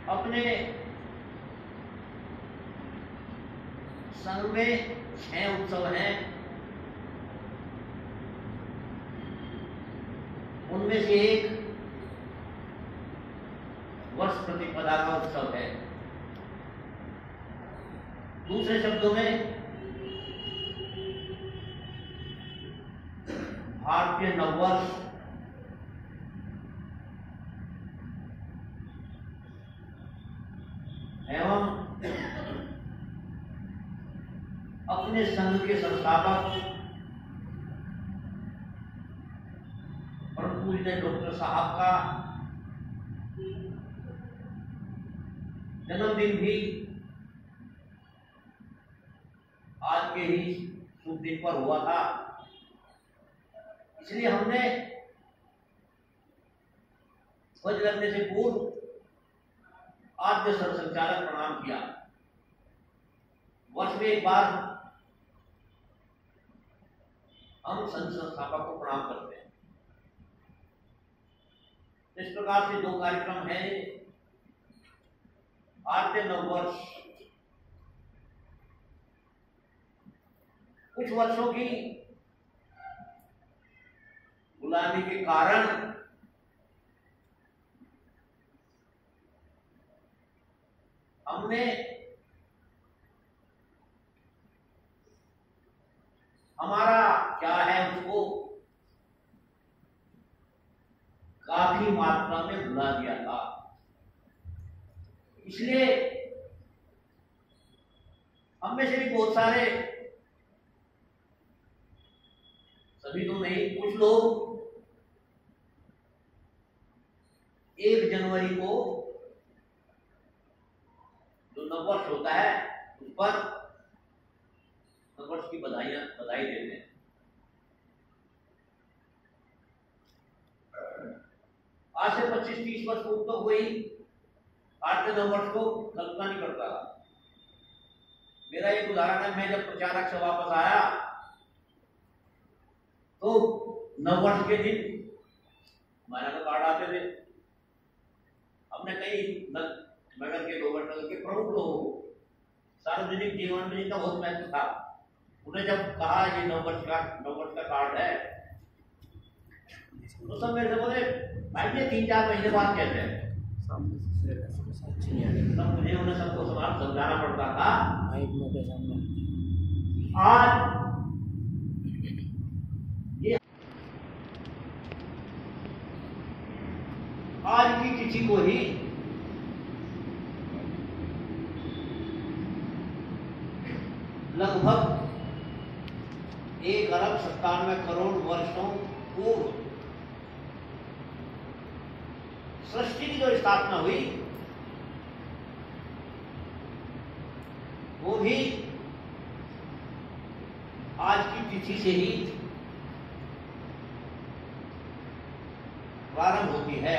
अपने संघ में 6 उत्सव हैं। उनमें से एक वर्ष प्रतिपदा का उत्सव है। दूसरे शब्दों में भारतीय नववर्ष एवं अपने संघ के संस्थापक परम पूज्य डॉक्टर साहब का जन्मदिन भी आज के ही शुभ दिन पर हुआ था। इसलिए हमने ध्वज लगने से पूर्व आद्य सरसंचालक प्रणाम किया। वर्ष में एक बार हम संघ संस्थापक को प्रणाम करते हैं। इस प्रकार से 2 कार्यक्रम हैं। आद्य नववर्ष कुछ वर्षों की गुलामी के कारण हमने हमारा क्या है उसको काफी मात्रा में भुला दिया था। इसलिए हम में से भी बहुत सारे, सभी तो नहीं, कुछ लोग 1 जनवरी को जो नववर्ष होता है उस पर नववर्ष की बधाई देते हैं। आज से 25-30 वर्ष पूर्व तो कोई भारतीय नववर्ष को कल्पना नहीं करता। मेरा एक उदाहरण है, मैं जब प्रचारक से वापस आया तो नववर्ष के दिन हमारे तो कार्ड आते थे। हमने कई नगर के लोग, नगर के प्रमुख लोगों को सार्वजनिक जीवन में इनका बहुत महत्व था। उन्हें जब कहा ये नववर्ष का कार्ड है तो सब मेरे से बोले भाई ये 3-4 महीने बाद कहते हैं। तब मुझे उन्हें सबको सवाल समझाना पड़ता था। आज की तिथि को ही लगभग 1 अरब 97 करोड़ वर्षों पूर्व सृष्टि की जो स्थापना हुई वो भी आज की तिथि से ही प्रारंभ होती है।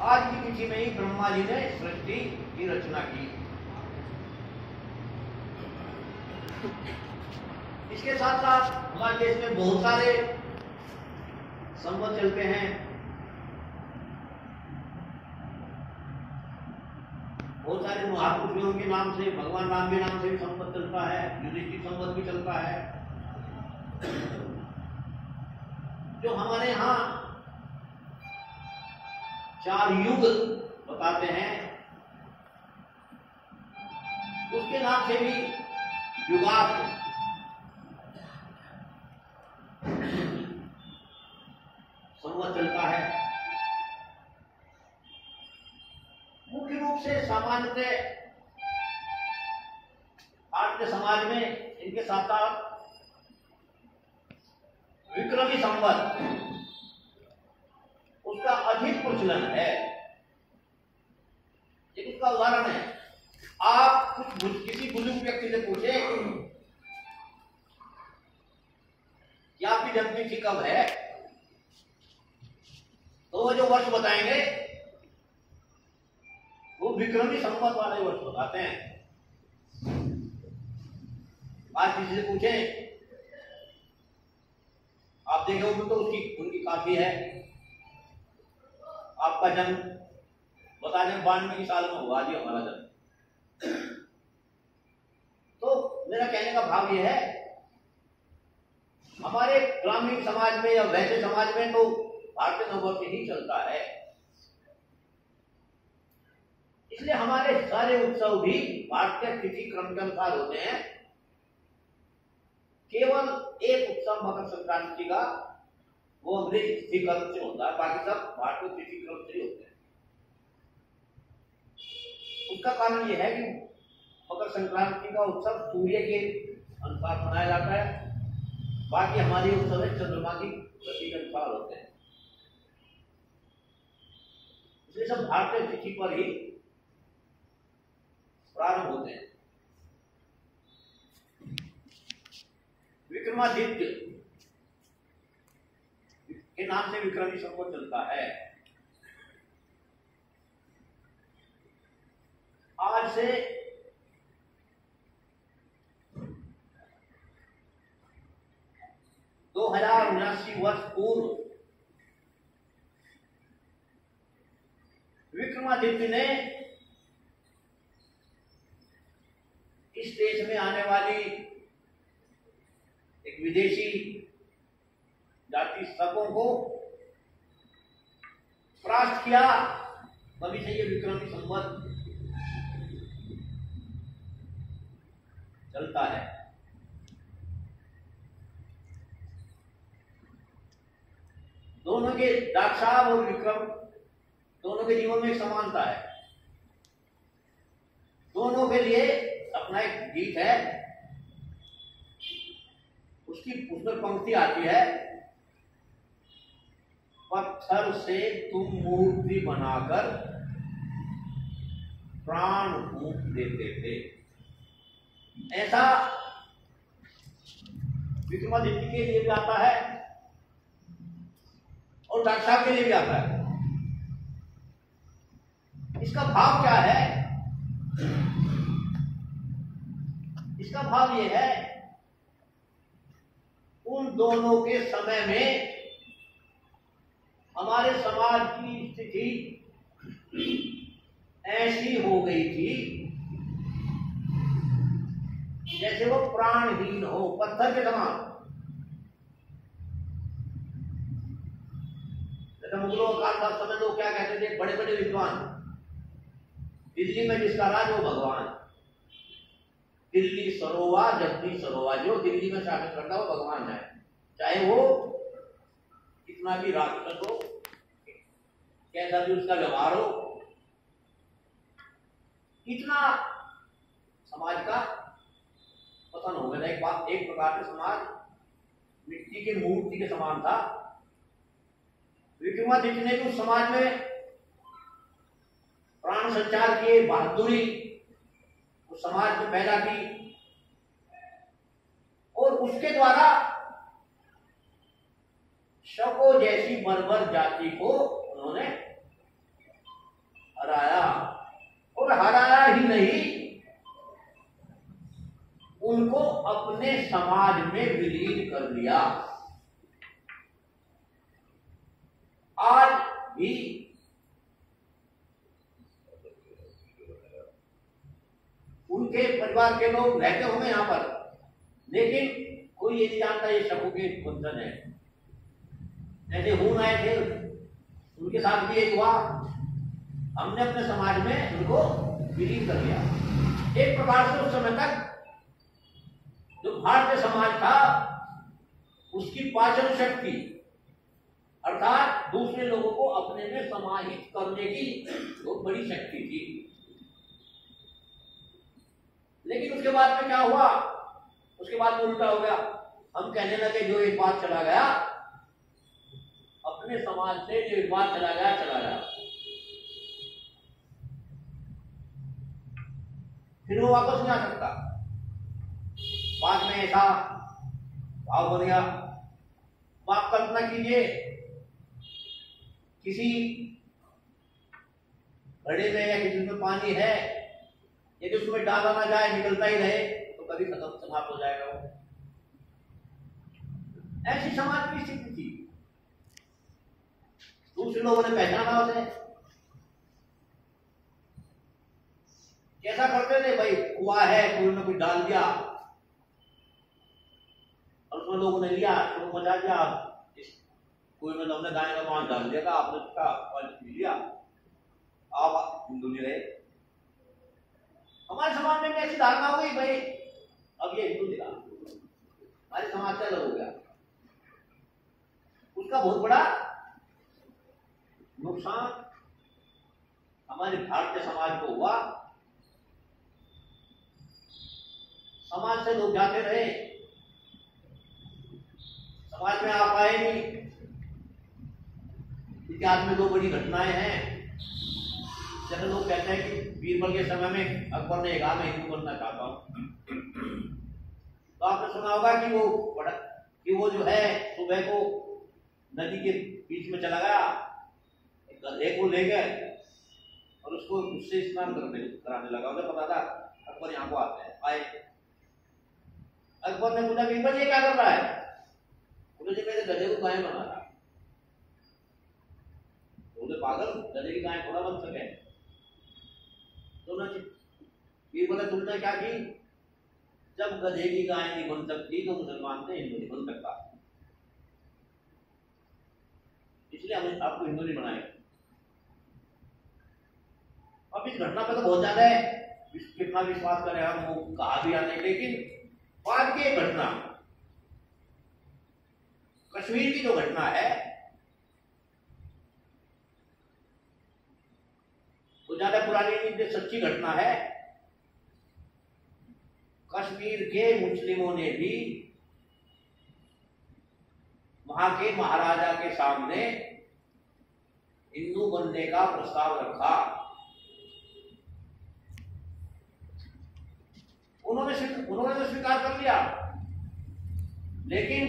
आज की तिथि में ही ब्रह्मा जी ने सृष्टि की रचना की। इसके साथ साथ हमारे देश में बहुत सारे संवत चलते हैं। बहुत सारे महापुरुषों के नाम से, भगवान राम के नाम से भी संवत चलता है, युधिष्ठिर संवत भी चलता है। जो हमारे यहाँ 4 युग बताते हैं उसके नाम से भी युगार्थ संवत चलता है। मुख्य रूप से सामान्यतः भारतीय समाज में इनके साथ विक्रमी संवत उसका अधिक प्रचलन है। एक उसका उदाहरण है, आप किसी बुजुर्ग व्यक्ति से पूछे कि आपकी जन्मतिथि कब है, तो वो जो वर्ष बताएंगे वो विक्रमी संवत वाले वर्ष बताते हैं। आज किसी से पूछे, आप देखे होंगे तो उनकी काफी है, आपका जन्म बता दें 92 साल में हुआ जी हमारा जन्म। तो मेरा कहने का भाव यह है, हमारे ग्रामीण समाज में या वैसे समाज में तो भारतीय नववर्ष ही चलता है, इसलिए हमारे सारे उत्सव भी भारतीय तिथि क्रम के अनुसार होते हैं। केवल एक उत्सव मकर संक्रांति का वो अंग्रेजी तिथि क्रम से होता है, बाकी सब भारतीय तिथि क्रम से होते हैं। उसका कारण यह है कि मकर संक्रांति का उत्सव सूर्य के अनुसार मनाया जाता है, बाकी हमारे उत्सव चंद्रमा की गति के अनुसार होते हैं, इसलिए सब भारतीय तिथि पर ही प्रारंभ होते हैं। विक्रमादित्य के नाम से विक्रमी संवत चलता है। आज से 2079 वर्ष पूर्व विक्रमादित्य ने इस देश में आने वाली एक विदेशी जाति सबों को परास्त किया, तभी से ये विक्रमी संवत चलता है। दोनों के डॉक्टर साहब और विक्रम दोनों के जीवन में एक समानता है। दोनों के लिए अपना एक गीत है, उसमें पंक्ति आती है, पत्थर से तुम मूर्ति बनाकर प्राण फूंक देते थे। ऐसा विक्रमादित्य के लिए भी आता है और डॉक्टर साहब के लिए भी आता है। इसका भाव क्या है? इसका भाव यह है, उन दोनों के समय में हमारे समाज की स्थिति ऐसी हो गई थी जैसे वो प्राणहीन हो, पत्थर के समान। जैसे मुगलों का काल था, समय लोग क्या कहते थे, बड़े बड़े विद्वान, दिल्ली में जिसका राज वो भगवान, दिल्ली सरोवा जगदीश सरोवा, जो दिल्ली में शासन करता है वो भगवान है, चाहे वो कितना भी राक्षस हो, कैसा भी उसका व्यवहार हो। इतना समाज का पतन हो गया। एक प्रकार से समाज मिट्टी की मूर्ति के समान था। विक्रमादित्य ने उस समाज में प्राण संचार किए, बहादुरी उस समाज में पैदा की और उसके द्वारा शको जैसी बर्बर जाति को उन्होंने हराया, और हराया ही नहीं, उनको अपने समाज में विलीन कर लिया। आज भी उनके परिवार के लोग रहते होंगे यहाँ पर, लेकिन कोई ये नहीं जानता ये शको के बंधन है। जैसे हून आए थे, उनके साथ भी एक हुआ, हमने अपने समाज में उनको विलीन कर लिया। एक प्रकार से उस समय तक जो भारतीय समाज था उसकी पाचन शक्ति अर्थात दूसरे लोगों को अपने में समाहित करने की बहुत बड़ी शक्ति थी। लेकिन उसके बाद में क्या हुआ? उसके बाद में उल्टा हो गया। हम कहने लगे जो एक बात चला गया, अपने समाज से जो एक बात चला गया चला गया, फिर वो वापस नहीं आ सकता। बाद में ऐसा भाव बन गया। आप कल्पना कीजिए, किसी घड़े में या किसी में पानी है, यदि उसमें डाला ना जाए, निकलता ही रहे, तो कभी खत्म समाप्त हो जाएगा वो। ऐसी समाज की स्थिति थी। दूसरे लोगों ने पहचाना उसे, कैसा करते थे भाई, कुआ है, कोई ने कुछ डाल दिया और उसमें लोगों ने लिया, तो बचा दिया, कोई में हमने गाय का मांस डाल दिया था, आपने उसका पानी पी लिया, आप हिंदू नहीं रहे। हमारे समाज में कैसी धारणा हो गई भाई, अब ये हिंदू दिखा, हमारे समाज से अलग हो गया। उसका बहुत बड़ा नुकसान हमारे भारतीय समाज को हुआ। समाज से लोग जाते रहे, समाज में आप आए नहीं। इतिहास में दो बड़ी घटनाएं हैं। जैसे लोग कहते हैं कि बीरबल के समय में अकबर ने कहा मैं हिंदू बनना चाहता हूं, तो आपने सुना होगा कि वो जो है सुबह को नदी के बीच में चला गया, एक गधे को ले गए और उसको उससे स्नान कराने लगा। उन्हें पता था अकबर यहाँ को आते हैं, आए। अकबर ने पूछा बीरबल ये क्या कर रहा है? बोले मेरे गधे को गाय बना रहा। बोले पागल, गधे की गाय थोड़ा बन सके। तो बीरबल ने तुमने क्या की? जब गधे की गाय नहीं बन सकती तो मुसलमान से हिंदू नहीं बन सकता, इसलिए हम आपको हिंदू नहीं बनाए। अब इस घटना पर तो बहुत ज्यादा है, कितना विश्वास करें हम, वो कहा भी आने, लेकिन बाद की घटना, कश्मीर की जो घटना है वो ज्यादा पुरानी नहीं, सच्ची घटना है। कश्मीर के मुस्लिमों ने भी वहां के महाराजा के सामने हिंदू बनने का प्रस्ताव रखा। उन्होंने तो स्वीकार कर लिया, लेकिन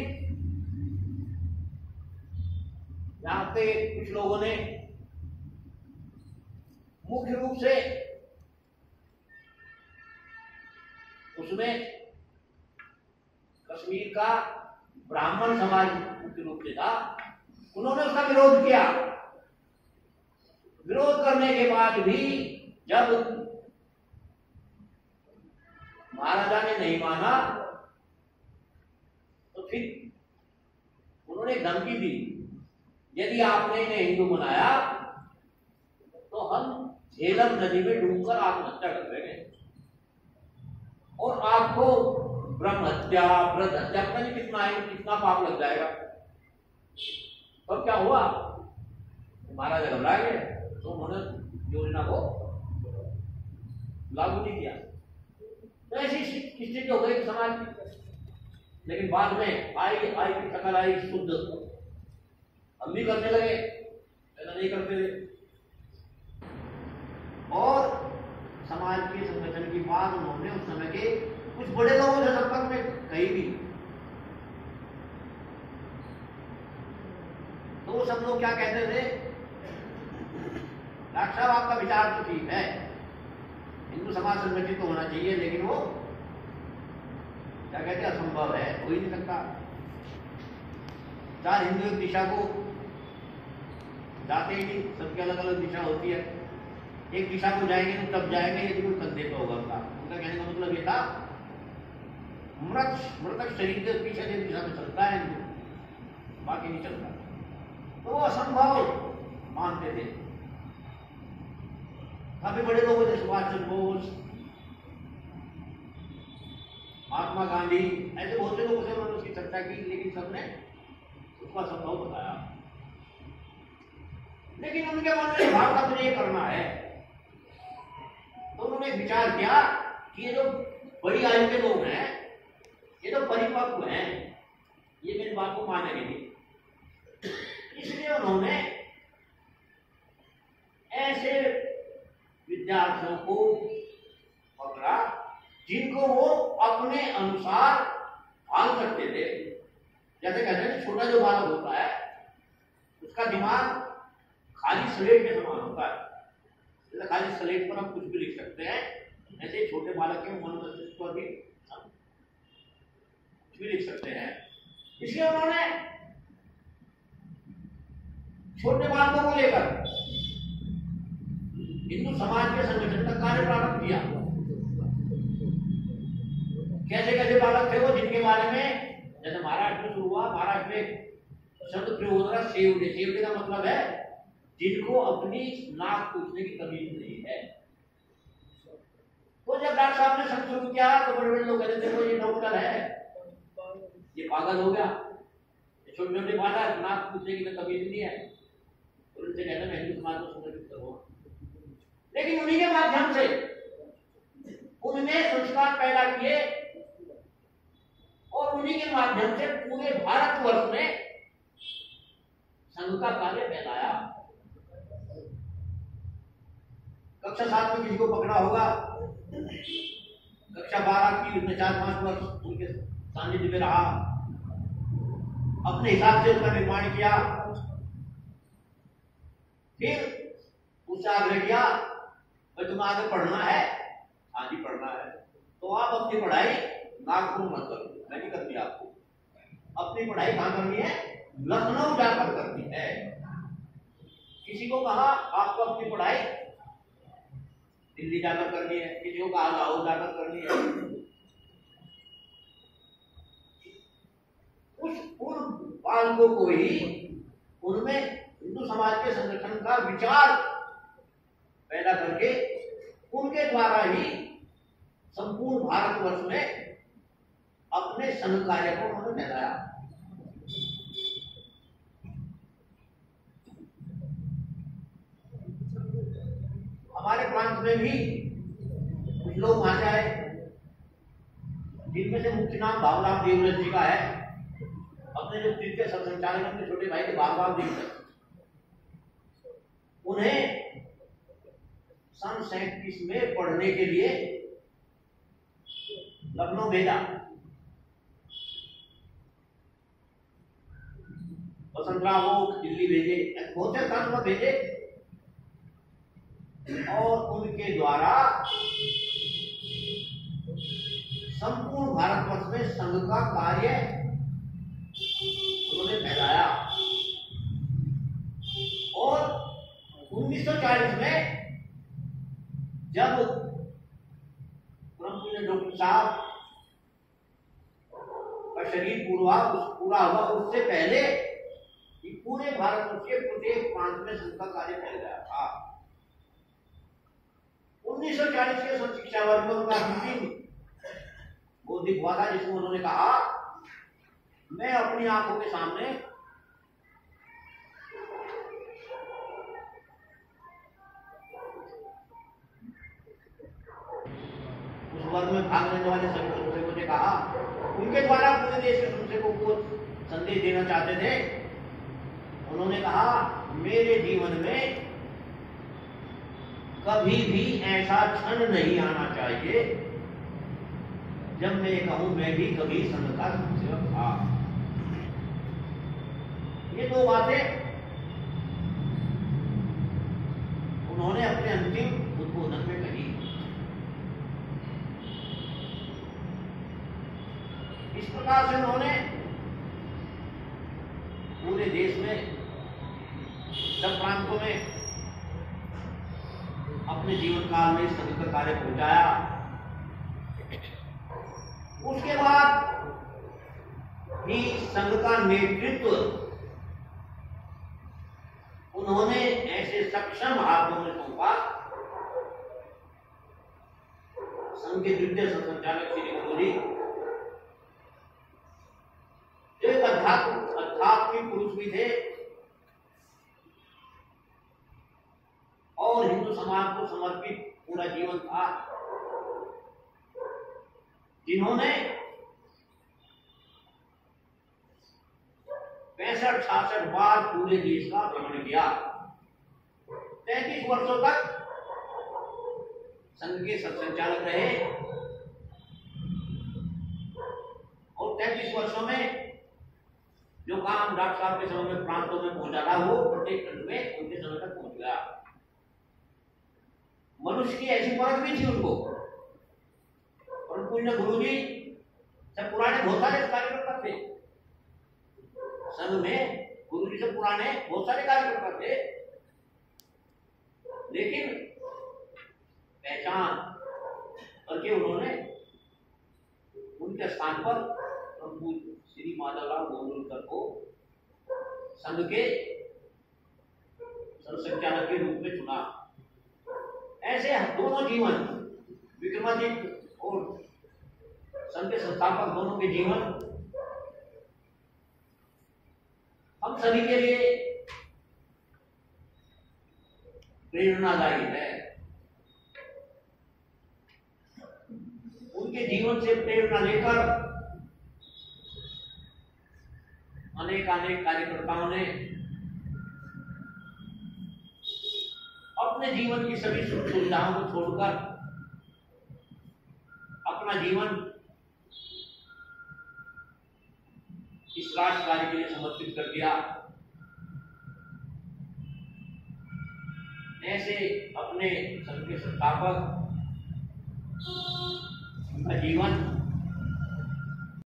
यहां पे कुछ लोगों ने मुख्य रूप से उसमें कश्मीर का ब्राह्मण समाज मुख्य रूप से था, उन्होंने उसका विरोध किया। विरोध करने के बाद भी जब महाराजा ने नहीं माना तो फिर उन्होंने धमकी दी, यदि आपने इन्हें हिंदू बनाया तो हम झेलम नदी में डूबकर आत्महत्या कर देंगे और आपको ब्रह्म हत्या, व्रत हत्या, पता नहीं कितना पाप लग जाएगा। तो क्या हुआ, महाराजा घबरा गए, तो उन्होंने योजना को लागू नहीं किया। तो ऐसी स्थिति हो गई समाज की। लेकिन बाद में आई की शकल आई शुद्ध, हम भी करने लगे, ऐसा नहीं करते थे। और समाज के संगठन की बात उन्होंने उस समय के कुछ बड़े लोगों से संपर्क में कही भी, तो वो सब लोग क्या कहते थे, डॉक्टर साहब आपका विचार तो ठीक है, हिंदू समाज संगठित तो होना चाहिए, लेकिन वो क्या कहते हैं असंभव है, हो ही नहीं सकता। चार हिंदू एक दिशा को जाते ही नहीं, सबकी अलग अलग दिशा होती है। एक दिशा को जाएंगे तो तब जाएंगे यदि कोई संदेह होगा उनका। उनका कहने का मतलब ये था, मृतक शरीर के पीछे एक दिशा में चलता है हिंदू, बाकी नहीं चलता। तो वो असंभव मानते थे। काफी बड़े लोग थे, सुभाष चंद्र बोस, महात्मा गांधी, ऐसे बहुत से लोगों से उन्होंने उसकी चर्चा की, लेकिन सबने उसका असंभव बताया। लेकिन उनके मन में भाव था मुझे ये करना है, तो उन्होंने विचार किया कि ये जो बड़ी आयु के लोग हैं, ये तो परिपक्व हैं, ये मेरी बात को मानेंगे नहीं। इसलिए उन्होंने ऐसे विद्यार्थियों को पकड़ा जिनको वो अपने अनुसार ढाल सकते थे। जैसे कहते हैं छोटा जो बालक होता है उसका दिमाग खाली स्लेट के समान होता है, जैसे खाली स्लेट पर हम कुछ भी लिख सकते हैं, ऐसे छोटे बालक के मन मस्तिष्क पर भी हम कुछ भी लिख सकते हैं। इसलिए उन्होंने छोटे बालकों को लेकर हिंदू समाज के संगठन का कार्य प्रारंभ किया। बारे में जैसे महाराष्ट्र में शुरू हुआ, महाराष्ट्र में शब्द प्रयोग हो रहा सेवटे। सेवटे का मतलब है जिनको अपनी नाक पूछने की तमीज नहीं है। तो जब डॉक्टर साहब ने शब्द शुरू किया तो बड़े बड़े लोग कहते थे ये डॉक्टर है, ये पागल हो गया, छोटे छोटे बात है, नाक पूछने की तो तमीज नहीं है। उनसे कहते मैं हिंदू समाज को संगठित करूंगा। लेकिन उन्हीं के माध्यम से उनने संस्कार पैदा किए और उन्हीं के माध्यम से पूरे भारतवर्ष में संघ का कार्य फैलाया। कक्षा 7 में किसी को पकड़ा होगा, कक्षा 12 की उसने 4-5 वर्ष उनके सानिध्य में रहा, अपने हिसाब से उसका निर्माण किया, फिर उससे आग्रह किया भाई तुम्हें आगे पढ़ना है, हाँ जी पढ़ना है, तो आप अपनी पढ़ाई नागपुर मत करो, मैं नहीं करती आपको, अपनी पढ़ाई कहाँ करनी है, लखनऊ जाकर करनी है। किसी को कहा आपको अपनी पढ़ाई दिल्ली जाकर करनी है, किसी को कहा लाहौर जाकर करनी है। उन बालकों को ही उनमें हिंदू समाज के संगठन का विचार पैदा करके उनके द्वारा ही संपूर्ण भारतवर्ष में अपने संघ कार्य को उन्होंने फैलाया। हमारे प्रांत में भी कुछ लोग वहां से आए, जिनमें से मुख्य नाम बाबूराम देवव्रत जी का है। अपने जो तृतीय संचालक अपने छोटे भाई थे बाबूराम देवव्रत, उन्हें सन 37 में पढ़ने के लिए लखनऊ भेजा। वसंतराव को दिल्ली भेजे, बहुत से स्थान पर भेजे और उनके द्वारा संपूर्ण भारतवर्ष में संघ का कार्य उन्होंने फैलाया। और 1940 में जब डॉक्टर साहब का शरीर पूरा हुआ, उससे पहले पूरे भारतवर्ष के प्रत्येक प्रांत में संघ का कार्य फैल गया था। 1940 के शिक्षा वर्ग में उनका अंतिम बौद्धिक हुआ था, जिसमें उन्होंने कहा मैं अपनी आंखों के सामने उस वर्ग में भाग लेने वाले सभी संशोधकों ने कहा, उनके द्वारा पूरे देश के संशोधकों को संदेश देना चाहते थे। उन्होंने कहा मेरे जीवन में कभी भी ऐसा क्षण नहीं आना चाहिए जब मैं कहूं मैं भी कभी संघ का सेवक था। ये दो बातें उन्होंने अपने अंतिम उद्बोधन में कही। इस प्रकार से उन्होंने पूरे देश में सब प्रांतों में अपने जीवन काल में संघ का कार्य पहुंचाया। उसके बाद ही संघ का नेतृत्व उन्होंने ऐसे सक्षम हाथों में सौंपा। संघ के द्वितीय संचालक श्री कटोरी जो एक आध्यात्मिक पुरुष भी थे और हिंदू समाज को समर्पित पूरा जीवन था, जिन्होंने 65-66 बार पूरे देश का भ्रमण किया। 33 वर्षों तक संघ के संचालक रहे और 33 वर्षों में जो काम डॉक्टर साहब के समय में प्रांतों में पहुंचा था वो प्रत्येक खंड में उनके समय तक पहुंच गया। मनुष्य की ऐसी परख भी थी उनको, और पूज्य गुरु जी सब पुराने बहुत सारे कार्यकर्ता थे संघ में, गुरु जी से पुराने बहुत सारे कार्यकर्ता थे, लेकिन पहचान करके उन्होंने उनके स्थान पर पूज्य श्री माधवराव गोंडुलकर को संघ के संचालक के रूप में चुना। ऐसे दोनों जीवन, विक्रमादित्य और संघ के संस्थापक दोनों के जीवन हम सभी के लिए प्रेरणादायी है। उनके जीवन से प्रेरणा लेकर अनेक कार्यकर्ताओं ने अपने जीवन की सभी सुख सुविधाओं को छोड़कर अपना जीवन इस राष्ट्र कार्य के लिए समर्पित कर दिया। ऐसे अपने संघ के संस्थापक का जीवन